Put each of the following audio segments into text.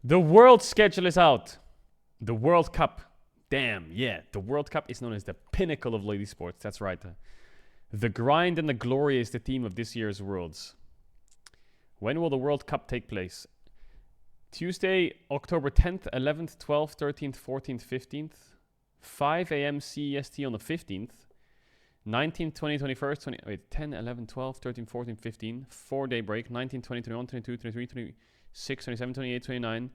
The World schedule is out. The World Cup. Damn, yeah. The World Cup is known as the pinnacle of lady sports. That's right. The grind and the glory is the theme of this year's Worlds. When will the World Cup take place? Tuesday, October 10th, 11th, 12th, 13th, 14th, 15th. 5 a.m. CEST on the 15th. 19th, 20, 21st, 20, wait, 10, 11, 12, 13, 14, 15. 4-day break. 19, 20, 21, 22, 23, 26, 27, 28, 29.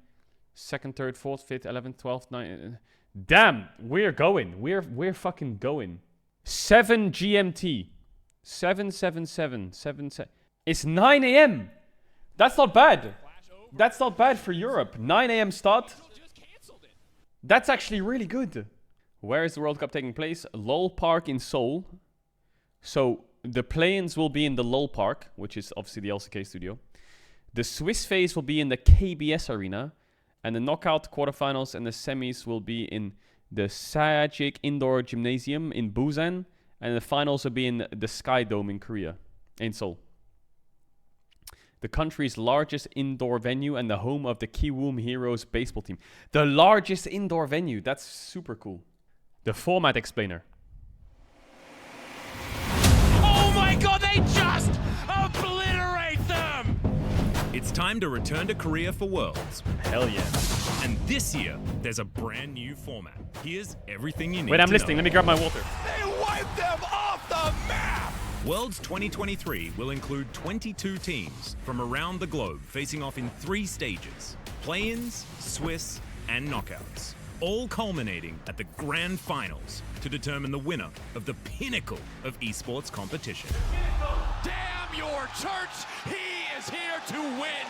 2nd, 3rd, 4th, 5th, 11th, 12th, 9th. Damn, we're going. We're fucking going. 7 GMT. 777. It's 9 a.m. That's not bad. That's not bad for Europe. 9 a.m. start. That's actually really good. Where is the World Cup taking place? Lol Park in Seoul. So the play-ins will be in the Lol Park, which is obviously the LCK studio. The Swiss phase will be in the KBS Arena. And the knockout quarterfinals and the semis will be in the Sajic Indoor Gymnasium in Busan. And the finals will be in the Sky Dome in Korea, in Seoul. The country's largest indoor venue and the home of the Kiwoom Heroes baseball team. The largest indoor venue. That's super cool. The format explainer. Oh my god, they just obliterate them! It's time to return to Korea for Worlds. Hell yeah. And this year, there's a brand new format. Here's everything you need Wait, I'm to listening. know. Let me grab my water. They wiped them off the map! Worlds 2023 will include 22 teams from around the globe facing off in 3 stages. Play-ins, Swiss, and knockouts. All culminating at the grand finals to determine the winner of the pinnacle of esports competition. Damn your church! He is here to win!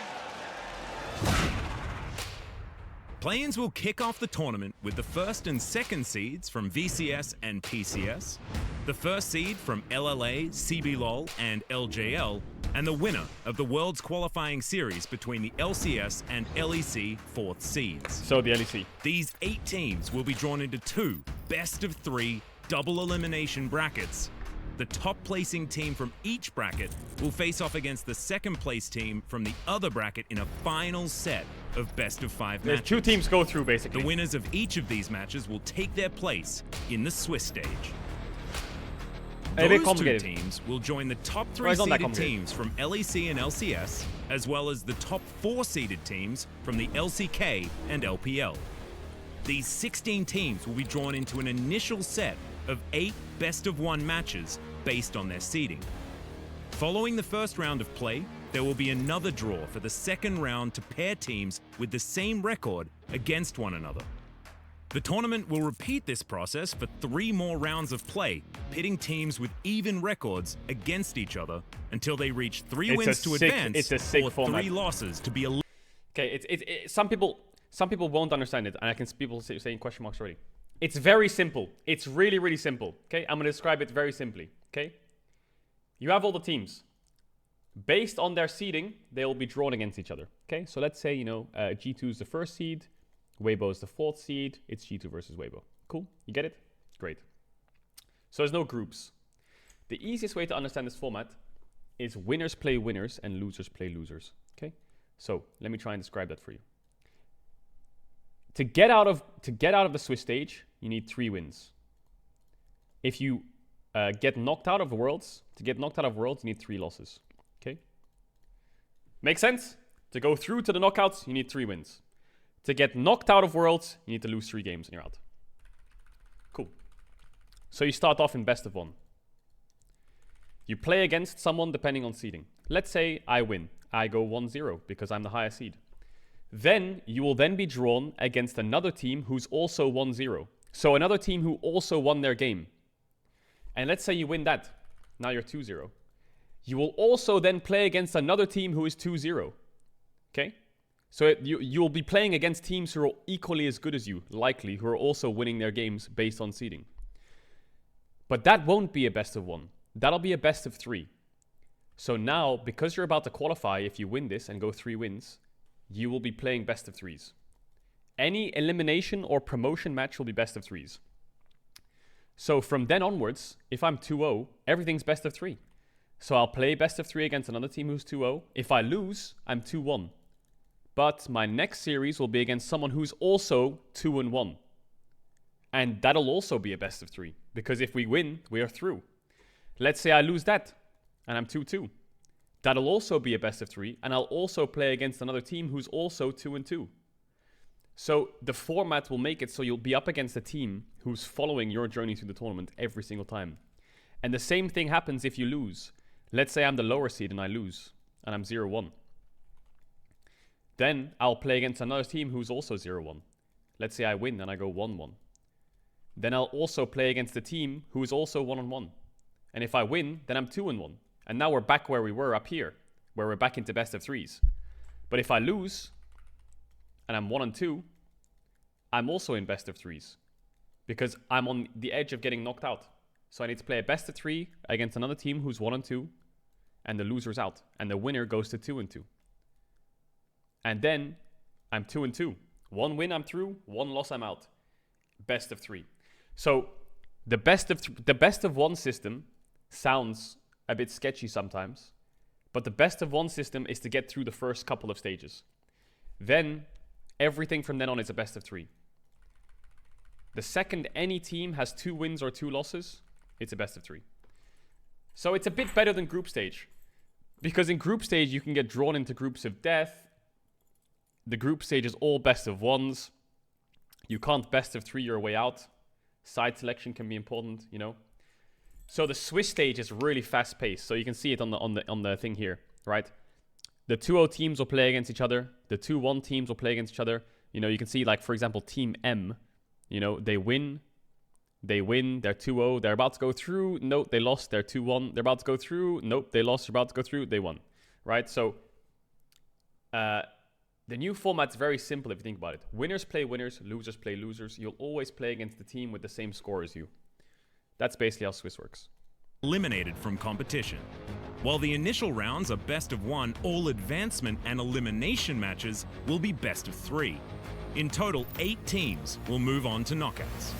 Play-ins will kick off the tournament with the first and second seeds from VCS and PCS, the first seed from LLA, CBLOL, and LJL, and the winner of the World's qualifying series between the LCS and LEC 4th seeds. So the LEC. These 8 teams will be drawn into 2 best-of-3 double elimination brackets. The top placing team from each bracket will face off against the second place team from the other bracket in a final set of best-of-5 There's matches. 2 teams go through, basically. The winners of each of these matches will take their place in the Swiss stage. A bit Those 2 complicated. teams will join the top Well, 3 it's not that seeded complicated. teams from LEC and LCS, as well as the top 4 seeded teams from the LCK and LPL. These 16 teams will be drawn into an initial set of 8 best-of-1 matches based on their seeding. Following the first round of play, there will be another draw for the second round to pair teams with the same record against one another. The tournament will repeat this process for 3 more rounds of play, pitting teams with even records against each other until they reach 3 It's wins a to sick- advance it's a sick or format. 3 losses to be eliminated. Okay, some people won't understand it, and I can people saying question marks already. It's very simple. It's really, really simple. Okay, I'm gonna describe it very simply. Okay, you have all the teams. Based on their seeding, they will be drawn against each other. Okay, so let's say G2 is the first seed, Weibo is the 4th seed. It's G2 versus Weibo. Cool, you get it? Great. So there's no groups. The easiest way to understand this format is winners play winners and losers play losers. Okay, so let me try and describe that for you. To get out of the Swiss stage, you need 3 wins. If you get knocked out of Worlds, you need 3 losses. Okay? Make sense? To go through to the knockouts, you need 3 wins. To get knocked out of Worlds, you need to lose 3 games and you're out. Cool. So you start off in best of 1. You play against someone depending on seeding. Let's say I win. I go 1-0 because I'm the highest seed. Then you will then be drawn against another team who's also 1-0. So another team who also won their game. And let's say you win that. Now you're 2-0. You will also then play against another team who is 2-0. Okay? So you'll be playing against teams who are equally as good as you, likely, who are also winning their games based on seeding. But that won't be a best of 1. That'll be a best of 3. So now, because you're about to qualify, if you win this and go 3 wins, you will be playing best of 3s. Any elimination or promotion match will be best of 3s. So from then onwards, if I'm 2-0, everything's best of 3. So I'll play best of 3 against another team who's 2-0. If I lose, I'm 2-1. But my next series will be against someone who's also 2-1. And that'll also be a best of 3. Because if we win, we are through. Let's say I lose that, and I'm 2-2. That'll also be a best of 3, and I'll also play against another team who's also 2-2. So the format will make it so you'll be up against a team who's following your journey through the tournament every single time. And the same thing happens if you lose. Let's say I'm the lower seed and I lose, and I'm 0-1. Then I'll play against another team who's also 0-1. Let's say I win and I go 1-1. Then I'll also play against a team who is also 1-1. And if I win, then I'm 2-1. And now we're back where we were up here, where we're back into best of 3s. But if I lose, and I'm 1-2, I'm also in best of 3s. Because I'm on the edge of getting knocked out. So I need to play a best of 3 against another team who's 1-2, and the loser's out. And the winner goes to 2-2. And then I'm 2-2. 1 win, I'm through. 1 loss, I'm out. Best of 3. So the best of 1 system sounds a bit sketchy sometimes, but the best of 1 system is to get through the first couple of stages. Then everything from then on is a best of 3. The second any team has 2 wins or 2 losses, it's a best of 3. So it's a bit better than group stage, because in group stage you can get drawn into groups of death. The group stage is all best of 1s. You can't best of 3 your way out. Side selection can be important, you know. So the Swiss stage is really fast paced. So you can see it on the thing here, right? The 2-0 teams will play against each other. The 2-1 teams will play against each other. You know, you can see, like, for example, Team M, you know, they win, they're 2-0, they're about to go through, nope, they lost, they're 2-1, they're about to go through, nope, they lost, they're about to go through, they won, right? So the new format's very simple if you think about it. Winners play winners, losers play losers. You'll always play against the team with the same score as you. That's basically how Swiss works. Eliminated from competition. While the initial rounds are best of 1, all advancement and elimination matches will be best of 3. In total, 8 teams will move on to knockouts.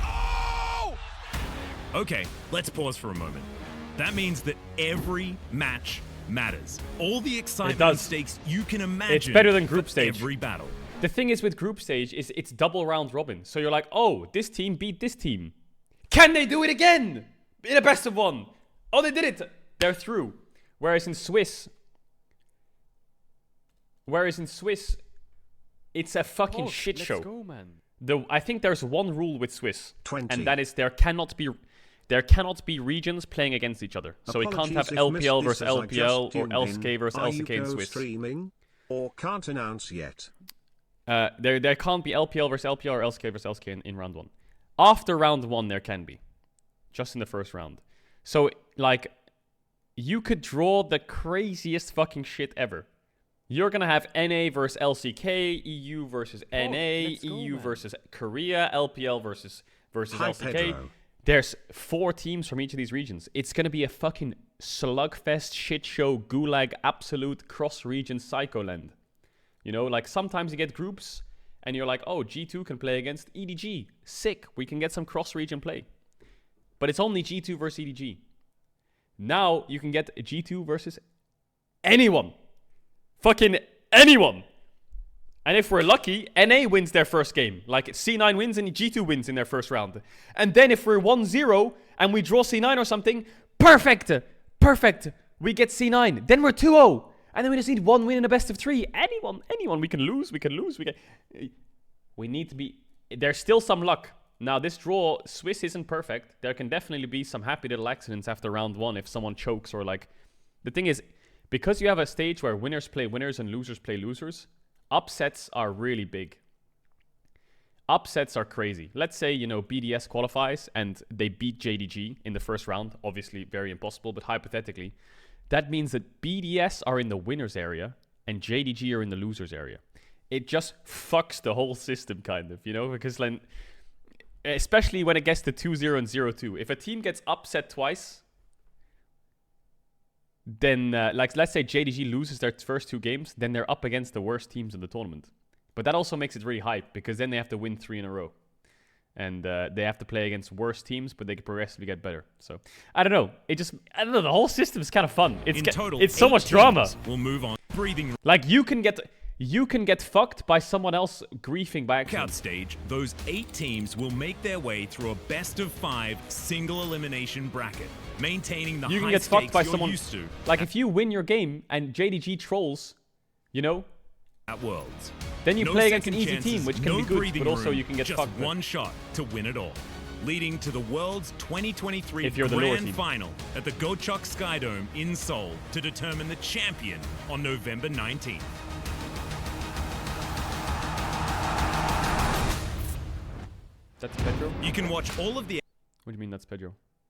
Oh! Okay, let's pause for a moment. That means that every match matters. All the excitement and stakes you can imagine. It's better than group stage. Every battle. The thing is with group stage is it's double round robin. So you're like, oh, this team beat this team. Can they do it again? In a best of 1. Oh, they did it. They're through. Whereas in Swiss, it's a fucking shit show. Let's go, man. I think there's one rule with Swiss, 20. and that is there cannot be regions playing against each other. So we can't have LPL versus LPL or LCK versus LCK in Swiss. Streaming or can't announce yet. There can't be LPL versus LPL or LCK versus LCK in round 1. After round 1, there can be. Just in the first round. So, like, you could draw the craziest fucking shit ever. You're gonna have NA versus LCK, EU versus NA, EU versus Korea, LPL versus LCK. Pedro. There's 4 teams from each of these regions. It's gonna be a fucking slugfest, shit show, gulag, absolute cross-region psycholand. You know, like sometimes you get groups and you're like, oh, G2 can play against EDG. Sick, we can get some cross-region play. But it's only G2 versus EDG. Now you can get G2 versus anyone. Fucking anyone. And if we're lucky, NA wins their first game. Like C9 wins and G2 wins in their first round. And then if we're 1-0 and we draw C9 or something, perfect. We get C9. Then we're 2-0. And then we just need 1 win in a best of 3. Anyone. We can lose. We need to be... There's still some luck. Now, this draw, Swiss isn't perfect. There can definitely be some happy little accidents after round 1 if someone chokes or like... The thing is, because you have a stage where winners play winners and losers play losers, upsets are really big. Upsets are crazy. Let's say, you know, BDS qualifies and they beat JDG in the first round. Obviously, very impossible, but hypothetically. That means that BDS are in the winners area and JDG are in the losers area. It just fucks the whole system, kind of, you know? Because then... Especially when it gets to 2-0 and 0-2. If a team gets upset twice, then, like, let's say JDG loses their first 2 games, then they're up against the worst teams in the tournament. But that also makes it really hype, because then they have to win 3 in a row. And they have to play against worse teams, but they can progressively get better. So, I don't know. I don't know, the whole system is kind of fun. It's so much drama. We'll move on. Breathing. Like, you can get... You can get fucked by someone else griefing by Knockout accident. stage, those 8 teams will make their way through a best-of-5 single elimination bracket, maintaining the You can high get stakes fucked by you're someone. used to Like if you win your game and JDG trolls, you know, at Worlds. then you No play against an second easy chances, team, which can no be good, breathing but also room, you can get just fucked. one shot to win it all, leading to the World's 2023 If you're the lower Grand team. Final at the Gochok Skydome in Seoul to determine the champion on November 19th. That's Pedro? You can watch all of the What do you mean that's Pedro?